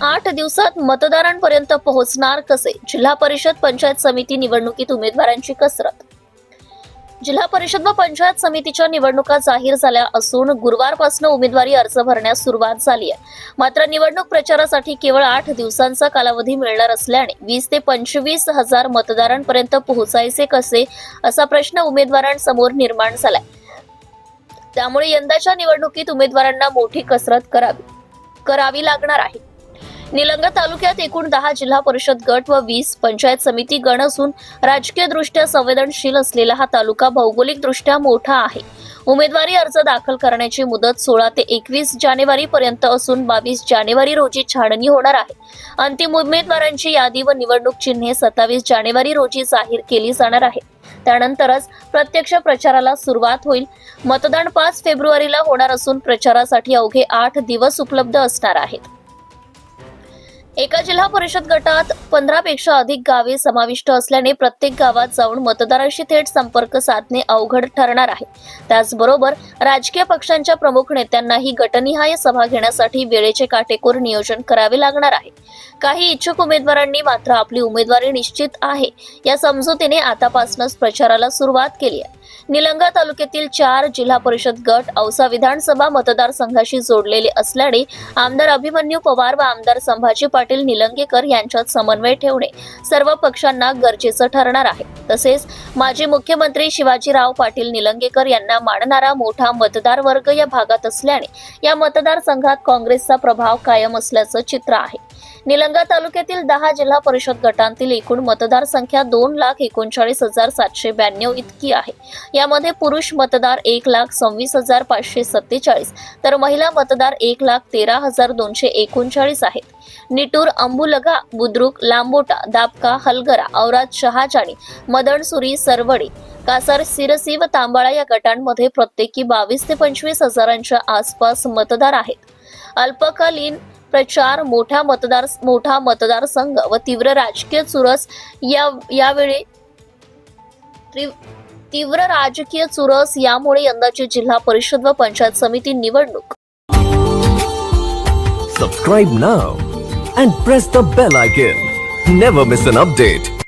8 दिवसात मतदारांपर्यंत पोहोचणार कसे? जिल्हा परिषद पंचायत समिती निवडणुकीत उमेदवारांची कसरत. जिल्हा परिषद व पंचायत समितीच्या निवडणुका जाहीर झाल्या असून गुरुवारपासून उमेदवारी अर्ज भरण्यास सुरुवात झाली आहे. मात्र निवडणूक प्रचारासाठी केवळ 8 दिवसांचा कालावधी मिळणार असल्याने 20 ते 25 हजार मतदारांपर्यंत पोहोचायचे कसे असा प्रश्न उमेदवारांसमोर निर्माण झालाय. त्यामुळे यंदाच्या निवडणुकीत उमेदवारांना मोठी कसरत करावी लागणार आहे. निलंगा तालुक्यात एकूण 10 जिल्हा परिषद गट व 20 पंचायत समिती गण असून राजकीय दृष्ट्या संवेदनशील असलेला हा तालुका भौगोलिक दृष्ट्या मोठा आहे. उमेदवारी अर्ज दाखल करण्याची मुदत 16 ते 21 जानेवारी पर्यंत असून 22 जानेवारी रोजी छाननी होणार आहे. अंतिम उमेदवारांची यादी व निवडणूक चिन्हे 27 जानेवारी रोजी जाहीर केली जाणार आहे. त्यानंतरच प्रत्यक्ष प्रचाराला सुरुवात होईल. मतदान 5 फेब्रुवारीला होणार असून प्रचारासाठी अवघे 8 दिवस उपलब्ध असणार आहेत. एका जिल्हा परिषद गटात 15 पेक्षा अधिक गावे समाविष्ट असल्याने प्रत्येक गावात जाऊन मतदारांशी थेट संपर्क साधणे अवघड ठरणार आहे. त्याचबरोबर राजकीय पक्षांच्या प्रमुख नेत्यांनाही गटनिहाय सभा घेण्यासाठी वेळेचे काटेकोर नियोजन करावे लागणार आहे. काही इच्छुक उमेदवारांनी मात्र आपली उमेदवारी निश्चित आहे या समजुतीने आतापासूनच प्रचाराला सुरुवात केली आहे. निलंगा तालुक्यातील 4 जिल्हा परिषद गट औसा विधानसभा मतदारसंघाशी जोडलेले असल्याने आमदार अभिमन्यू पवार व आमदार संभाजी पाटील निलंगेकर यांच्यात समन्वय ठेवणे सर्व पक्षांना गरजेचं ठरणार आहे. तसेच माजी मुख्यमंत्री शिवाजीराव पाटील निलंगेकर यांना मानणारा मोठा मतदार वर्ग या भागात असल्याने या मतदारसंघात काँग्रेसचा प्रभाव कायम असल्याचं चित्र आहे. निलंगा तालुक्यातील 10 जिल्हा परिषद गटांतील एकूण मतदार संख्या 2,39,792 इतकी आहे. यामध्ये पुरुष मतदार 1,26,547 तर महिला मतदार 1,13,239 आहेत. निटूर, अंबुलगा, बुद्रुक, लांबोटा, दापका, हलगरा, औराद, शहाजानी, मदनसुरी, सरवडी, कासार, सिरसी व तांबाळा या गटांमध्ये प्रत्येकी 22 ते 25 हजारांच्या आसपास मतदार आहेत. अल्पकालीन प्रचार, मोठा मतदारसंघ व तीव्र राजकीय चुरस यावेळी तीव्र राजकीय चुरस यामुळे यंदाची जिल्हा परिषद व पंचायत समिती निवडणूक. Subscribe now and press the bell icon. Never miss an update.